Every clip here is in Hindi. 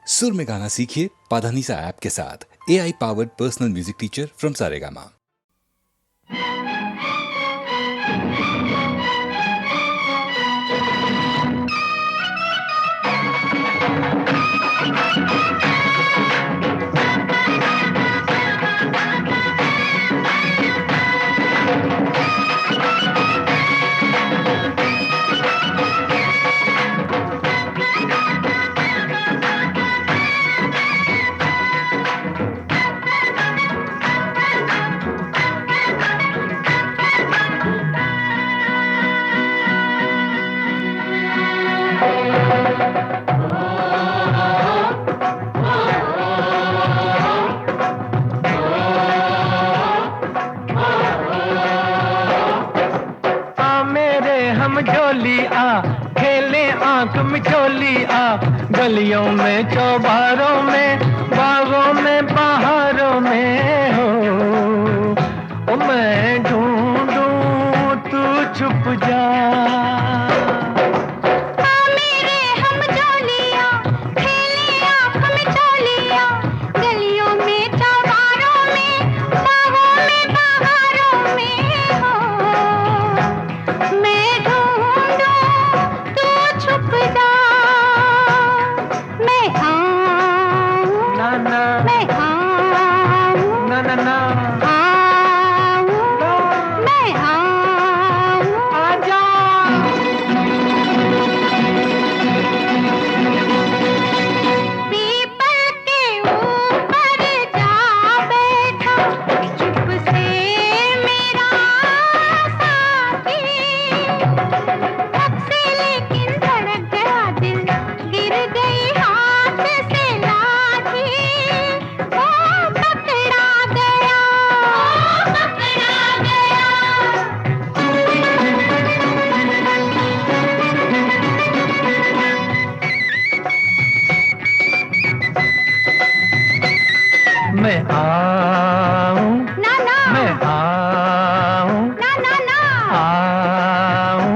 सुर में गाना सीखिए पाधानीसा ऐप के साथ। AI powered personal music teacher from Saregama. खेले आंख मिचोली गलियों में चौबारों में बागों में बहारों में हो मैं ढूंढूं तू छुप जा। मैं आऊं मैं आऊं आऊं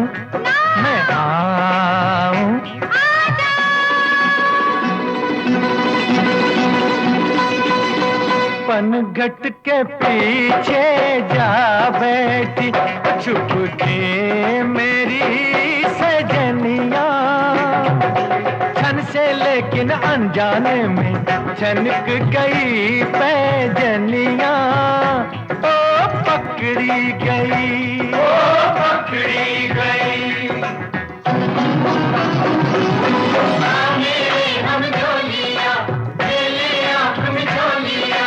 मैं आऊं पनघट के पीछे जा बैठी छुप के मेरी सजनिया छन से लेकिन अनजाने में छनक गई पैजनिया ओ पकड़ी गई ओ पकड़ी गई। हम झोलिया खेले आंख में झोलिया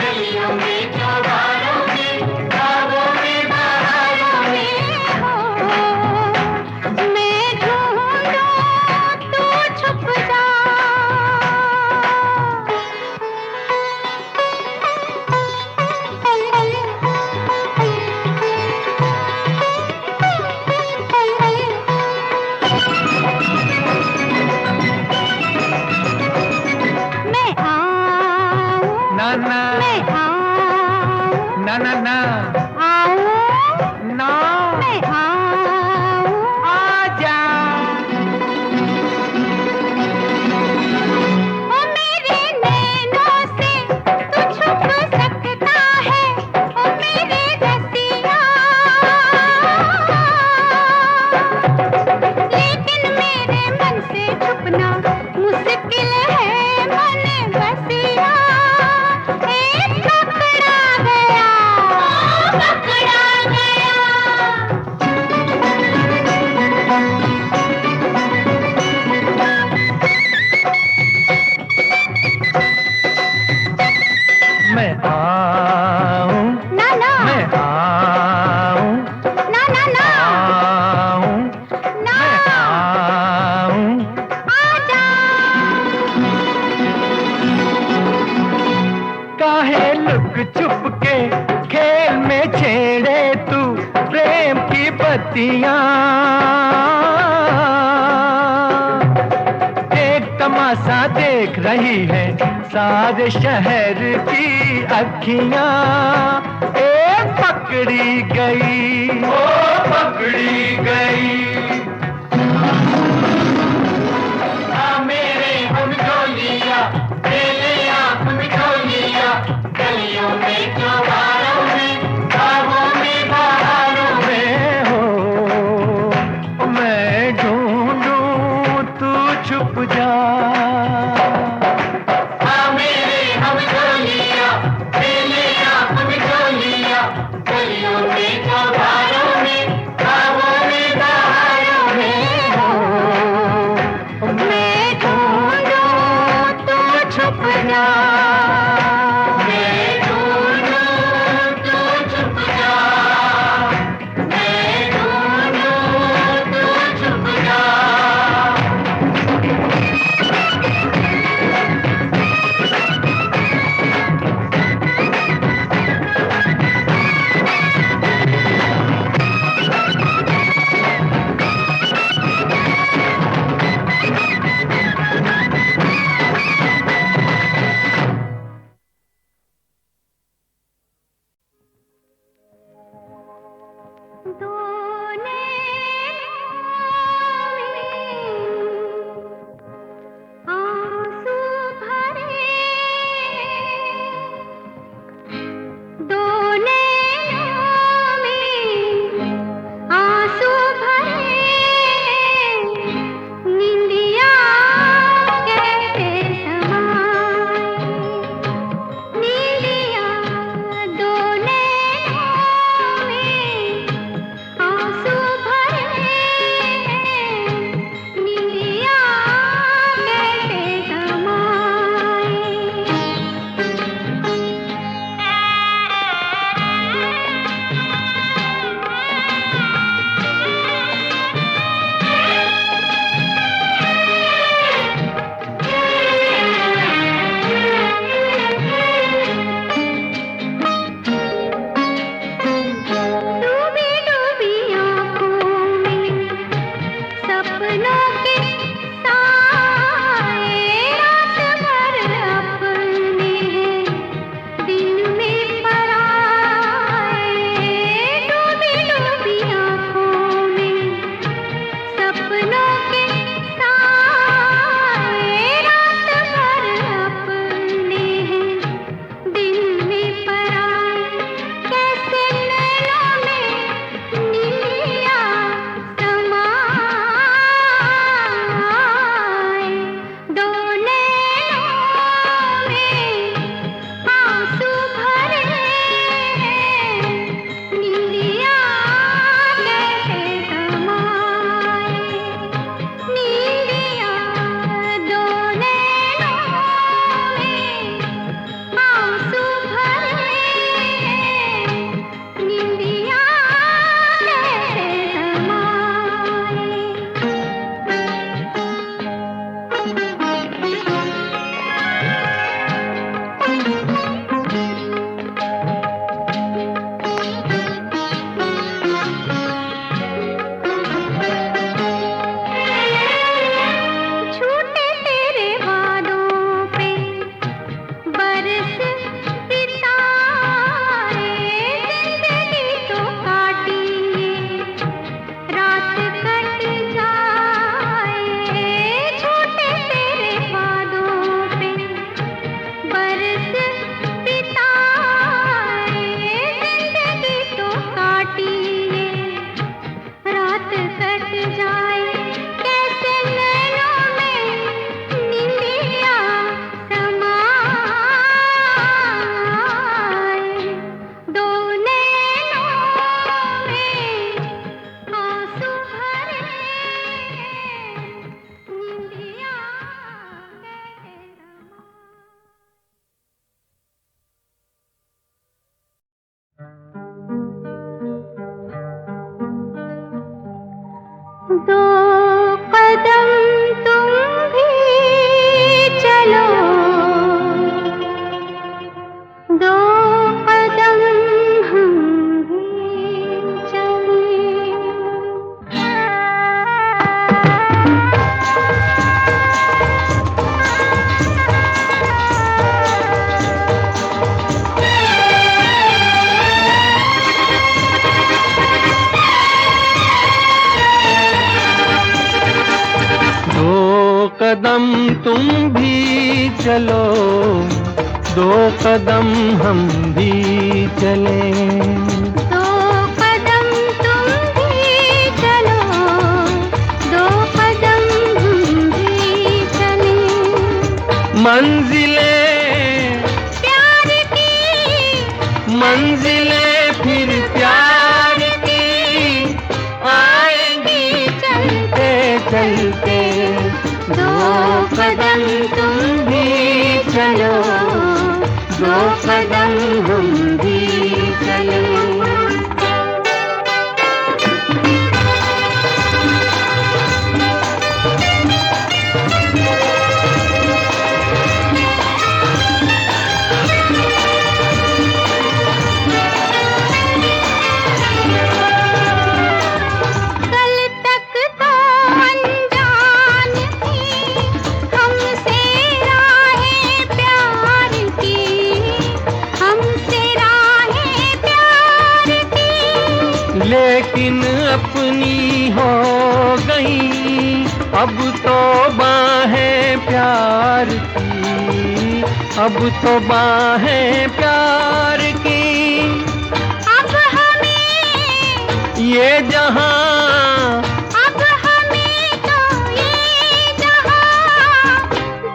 गलियों में चौबारों में बागों में बहारों में हो मैं ढूंढूं तू छुप जा। ना ना ना आऊं ना मैं आऊं आजा ओ मेरे नैनों से तू छुप सकता है ओ मेरे रसिया लेकिन मेरे मन से छुपना मुश्किल है मन बसिया। मैं आऊं ना ना मैं आऊं ना ना ना आऊं ना मैं आऊं आजा। काहे लुक छुप के खेल में छेड़े तू प्रेम की बत्तियां एक तमाशा देख रही है सारे शहर की अखियां ए पकड़ी गई ओ पकड़ी गई। मेरे हम झोलिया कदम तुम भी चलो, 2 कदम हम भी चलें। 2 कदम तुम भी चलो, 2 कदम हम भी चलें। मंजिलें प्यार की, मंजिलें फिर प्यार की आएंगी चलते चलते। 2 कदम तुम भी चलो, 2 कदम हम भी चलें। कल तक तो अनजान थी हमसे राहें प्यार की, हमसे राहें प्यार की। लेकिन अपनी हो गई अब तो बाहें प्यार की, अब तो बाहें प्यार की। अब हमें, ये जहां, अब हमें तो ये जहां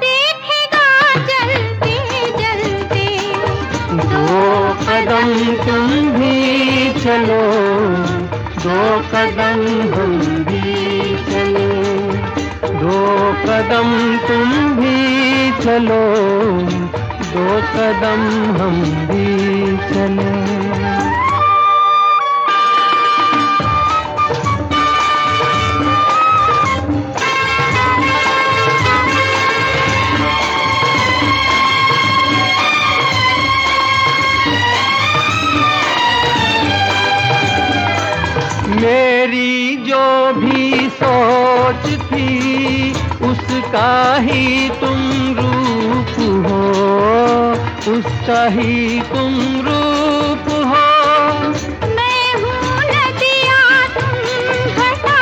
देखेगा जलते जलते। 2 कदम तुम भी चलो, 2 कदम हम भी चलें। 2 कदम तुम भी चलो, 2 कदम हम भी चलें। मेरी जो भी सोच थी उसका ही तुम रूप हो, उसका ही तुम रूप हो। मैं हूँ नदिया तुम घटा,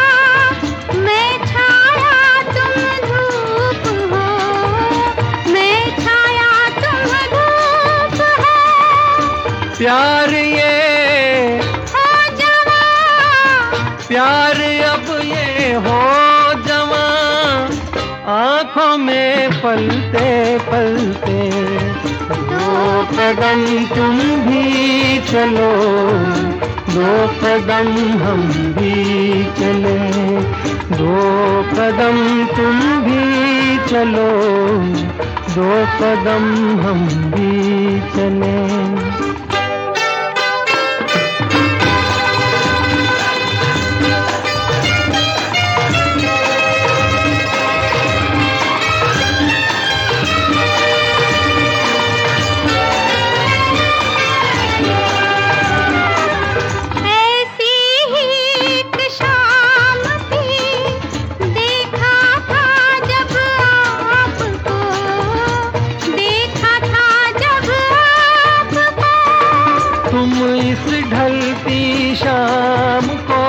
मैं छाया तुम धूप हो, मैं छाया तुम धूप हो। प्यार ये हो जवां, प्यार अब ये हो जवां, आँखों में पलते पलते। 2 कदम तुम भी चलो, 2 कदम हम भी चलें। 2 कदम तुम भी चलो, 2 कदम हम भी चलें। ऐसी ही एक शाम थी, देखा था जब आपको, देखा था जब आपको। तुम इस ढलती शाम को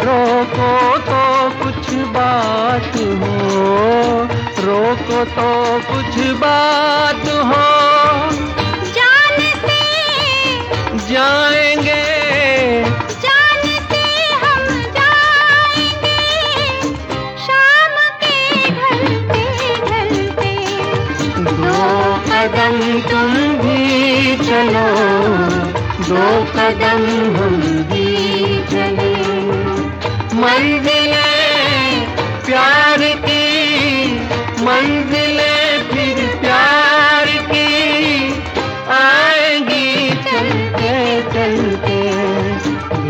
रोको तो कुछ बात हो, रोको तो कुछ बात हो। जान से, जाएंगे जान से हम जाएंगे, शाम के ढलते ढलते। 2 कदम तुम भी चलो, 2 कदम हम भी चलें। मंजिलें प्यार की, मंजिलें फिर प्यार की आएंगी चलते चलते।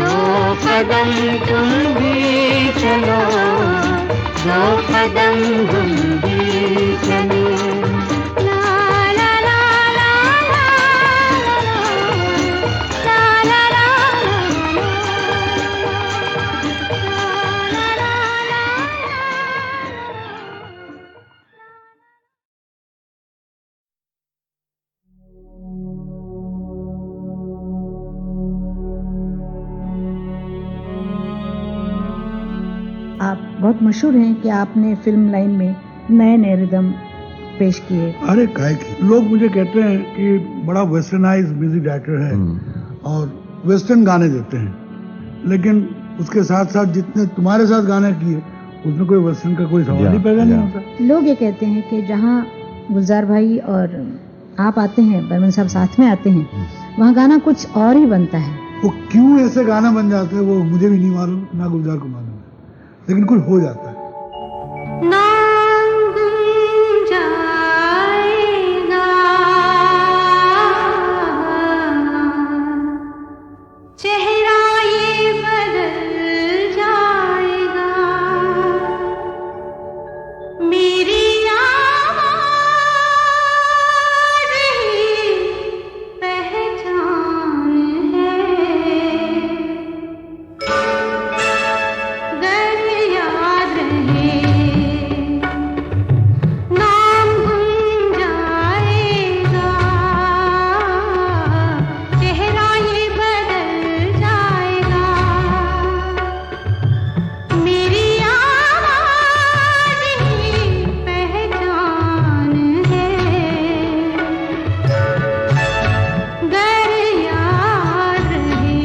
2 कदम तुम भी चलो, 2 कदम हम भी चलें। ला ला ला ला ला ला ला ला आप बहुत मशहूर हैं कि आपने फिल्म लाइन में नए नए रिदम पेश किए। अरे काय की लोग मुझे कहते हैं कि बड़ा वेस्टर्नाइज म्यूजिक डायरेक्टर है और वेस्टर्न गाने देते हैं, लेकिन उसके साथ साथ जितने तुम्हारे साथ गाने किए उसमें कोई वेस्टर्न का कोई सवाल ही पैदा नहीं होता। लोग ये कहते हैं कि जहाँ गुलजार भाई और आप आते हैं, बर्मन साहब साथ में आते हैं, वहाँ गाना कुछ और ही बनता है। वो क्यों ऐसे गाना बन जाते हैं वो मुझे भी नहीं मालूम, ना गुलजार को मालूम है, लेकिन कुछ हो जाता है। नाम गुम जाएगा, चेहरा ये बदल जाएगा, मेरी आवाज़ ही पहचान है, गर याद रहे नाम गुम जाएगा, चेहरा ये बदल जाएगा, मेरी आवाज़ ही पहचान है, गर याद रहे।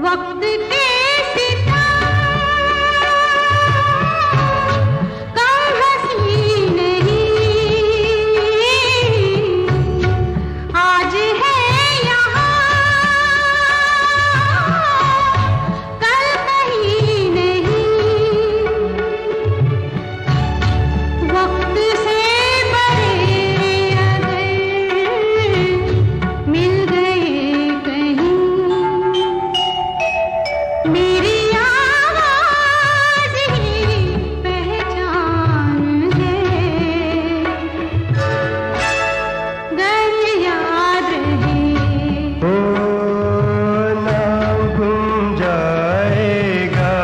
वक्त के सितम कम हंसी नहीं, आज है यहाँ कल कहीं नहीं, वक्त से बड़े अगर मिल गए कहीं, मेरी आवाज़ ही पहचान है, गर याद रहे। नाम गुम जाएगा,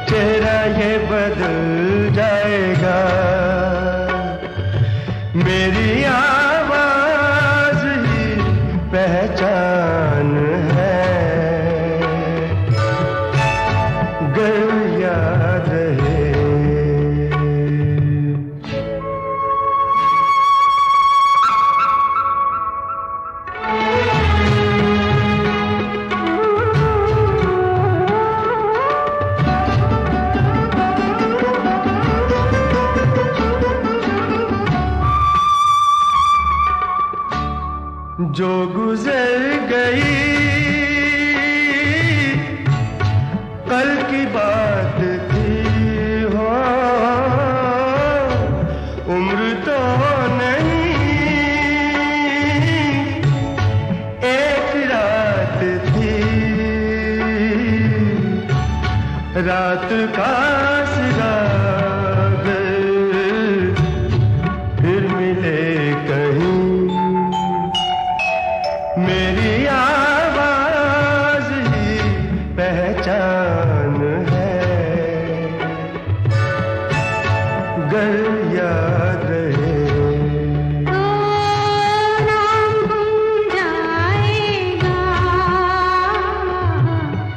चेहरा ये बदल जाएगा, मेरी आवाज ही पहचान है, गर याद रहे। जो गुजर गई कल की बात थी हो, उम्र तो नहीं एक रात थी, रात का सिरा फिर मिले कहीं, मेरी आवाज ही पहचान है, गर याद रहे। नाम गुम जाएगा,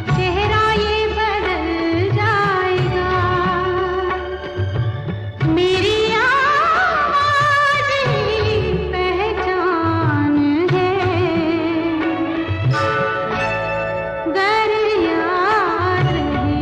चेहरा ये बदल जाएगा, मेरी आवाज़ ही पहचान है, गर याद रहे।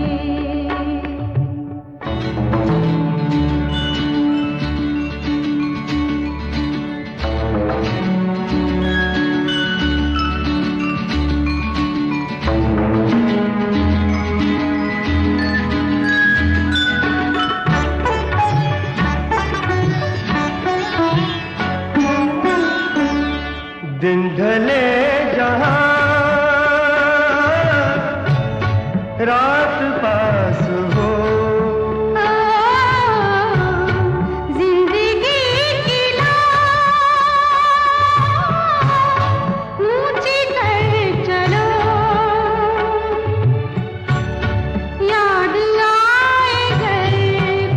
दिन ढले जहां रात पास हो, जिंदगी की लौ ऊंची कर चलो, याद आए घर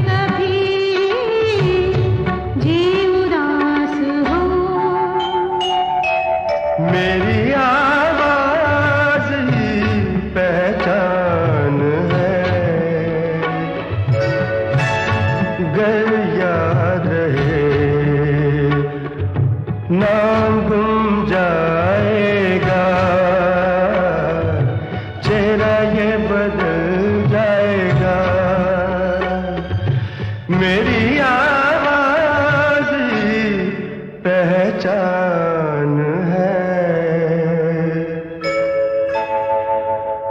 कभी जी उदास हो, मेरी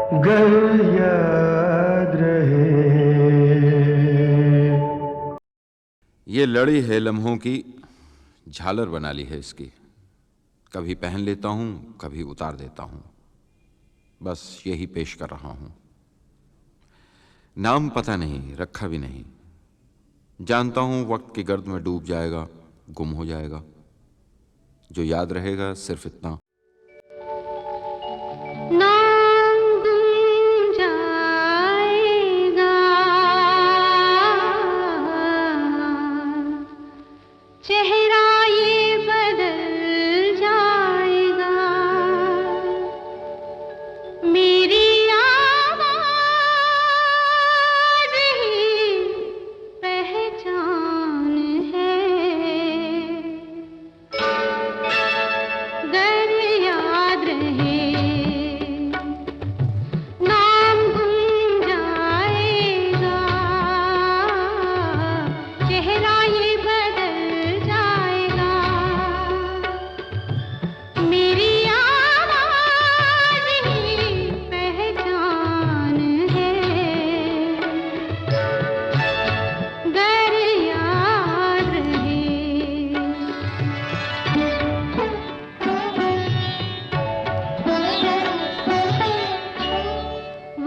गर याद रहे। ये लड़ी है लम्हों की, झालर बना ली है इसकी। कभी पहन लेता हूं, कभी उतार देता हूं, बस यही पेश कर रहा हूं। नाम पता नहीं, रखा भी नहीं। जानता हूं वक्त की गर्द में डूब जाएगा, गुम हो जाएगा। जो याद रहेगा सिर्फ इतना, नाम गुम जाएगा, चेहरा ये बदल जाएगा, मेरी आवाज़ ही पहचान है। गर याद रहे, नाम गुम जाएगा, चेहरा ये बदल जाएगा, मेरी आवाज़ ही पहचान है। गर याद रहे,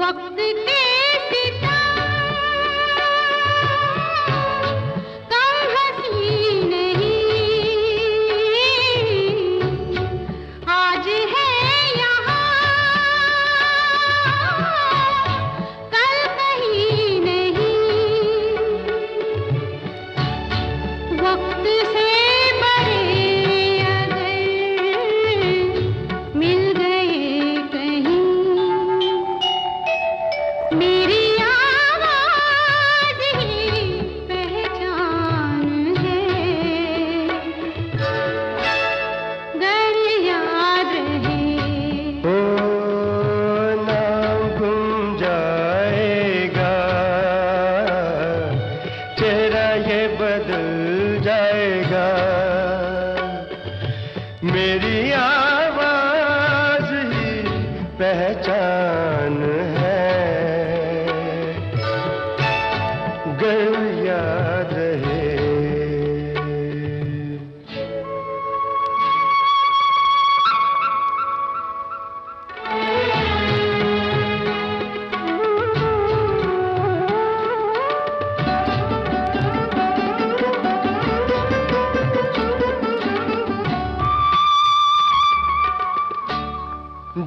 वक्त के सितम कम हंसी नहीं, आज है यहाँ, कल कहीं नहीं। वक्त से बड़े अगर मिल गए कहीं, मेरी आवाज़ ही पहचान है। गर याद रहे, ओ नाम गुम जाएगा, चेहरा ये बदल जाएगा, मेरी आवाज़ ही पहचान है। गर याद रहे।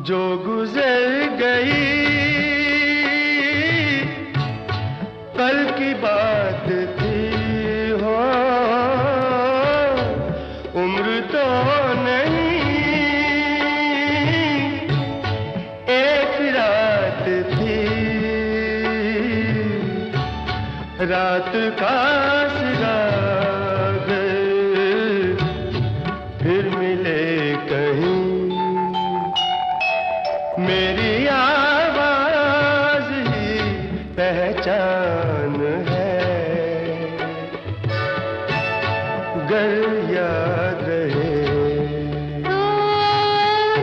जो गुजर गई कल की बात थी, हो उम्र तो नहीं, एक रात थी, रात का सिरागर फिर मिले कहीं, मेरी आवाज़ ही पहचान है। गर याद रहे, तो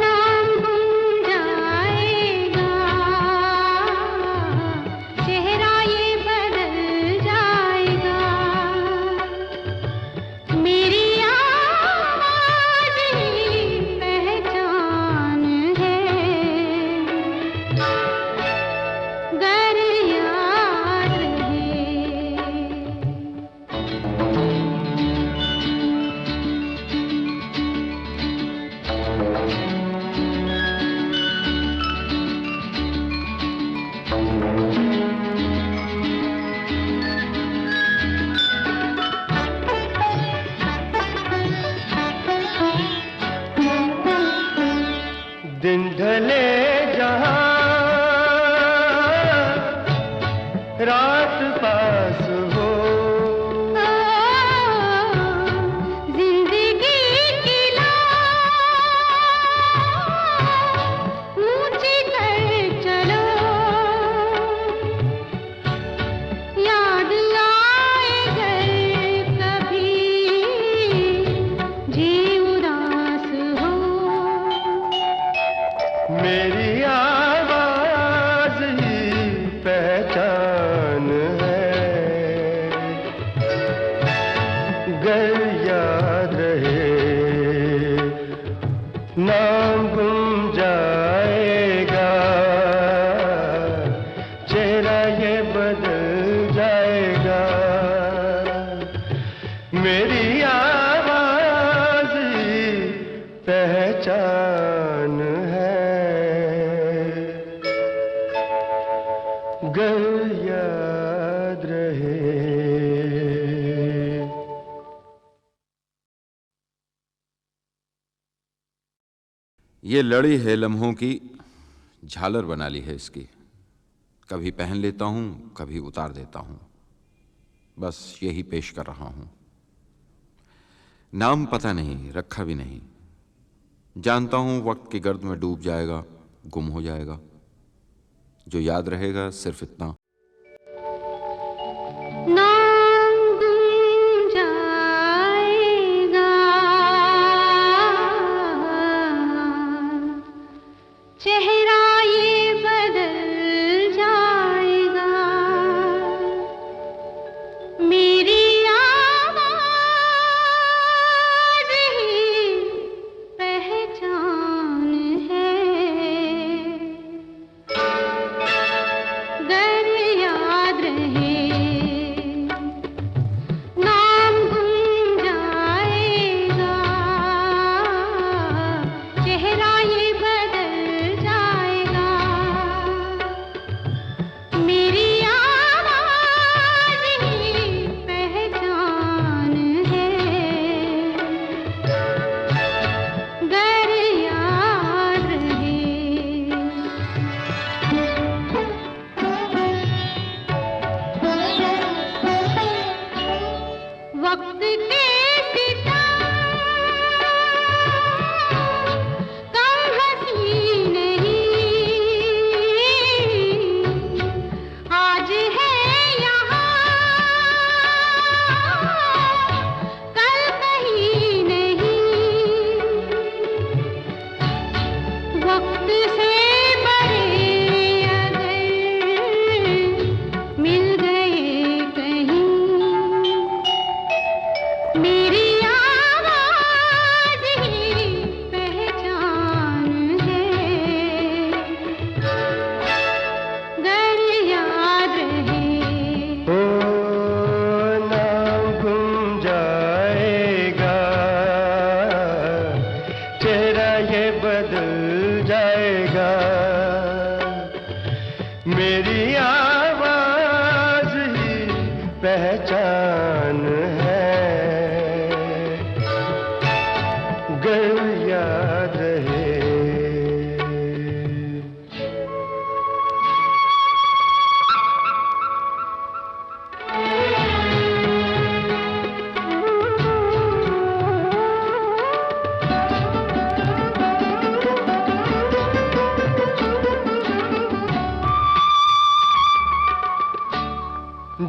नाम गुम जाएगा, चेहरा ये बदल जाएगा, गर याद रहे। ये लड़ी है लम्हों की, झालर बना ली है इसकी। कभी पहन लेता हूं, कभी उतार देता हूं, बस यही पेश कर रहा हूं। नाम पता नहीं, रखा भी नहीं, जानता हूं वक्त की गर्द में डूब जाएगा, गुम हो जाएगा। जो याद रहेगा सिर्फ इतना, नाम गुम जाएगा, चेहरा ये बदल जाएगा, मेरी आवाज़ ही पहचान है। गर याद रहे, नाम गुम जाएगा, चेहरा ये बदल जाएगा, मेरी आवाज़ ही पहचान है। गर याद रहे, वक्त के सितम कम हंसी नहीं, आज है यहाँ कल कहीं नहीं, वक्त से बड़े अगर मिल गए कहीं, मेरी आवाज़ ही पहचान है। गर याद रहे, ओ नाम गुम जाएगा, चेहरा ये बदल जाएगा, मेरी आवाज़ ही पहचान है। गर याद रहे।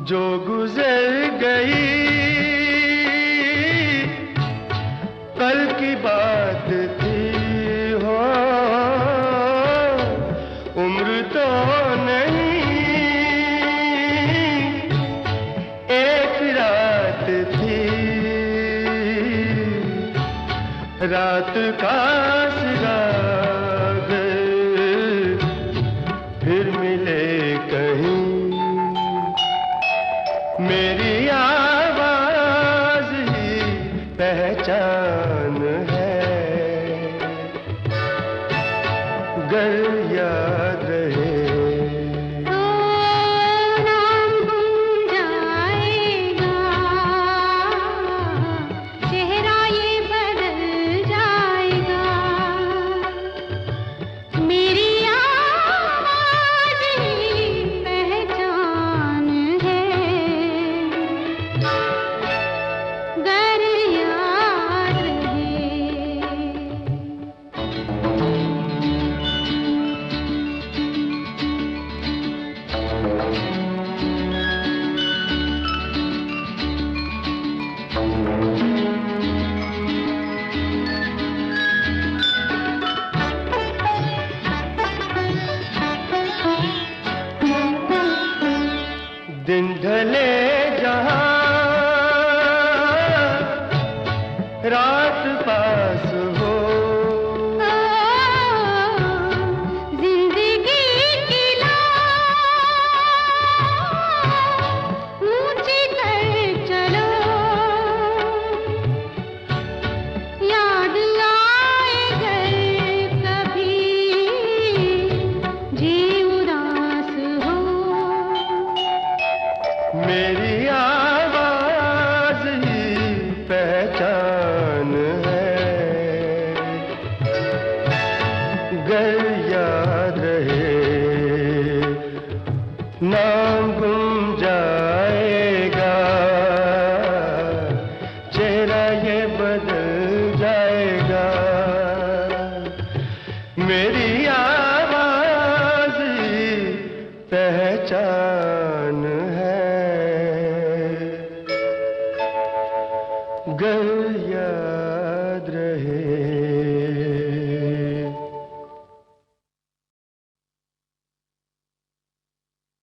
जो गुजर गई कल की बात थी, हो उम्र तो नहीं एक रात थी, रात का सिराग फिर मिले कहीं, मेरी आवाज़ ही पहचान है। गर याद रहे, नाम गुम जाएगा, चेहरा ये बदल जाएगा, मेरी आवाज़ ही पहचान है। गर याद रहे, दिन ढले जहाँ रात पास हो, जिंदगी की ऊंची कर चलो, याद आए घर कभी जी उदास हो, अगर याद रहे, नाम गुम जाएगा, चेहरा ये बदल जाएगा, मेरी आवाज ही पहचान है, गर याद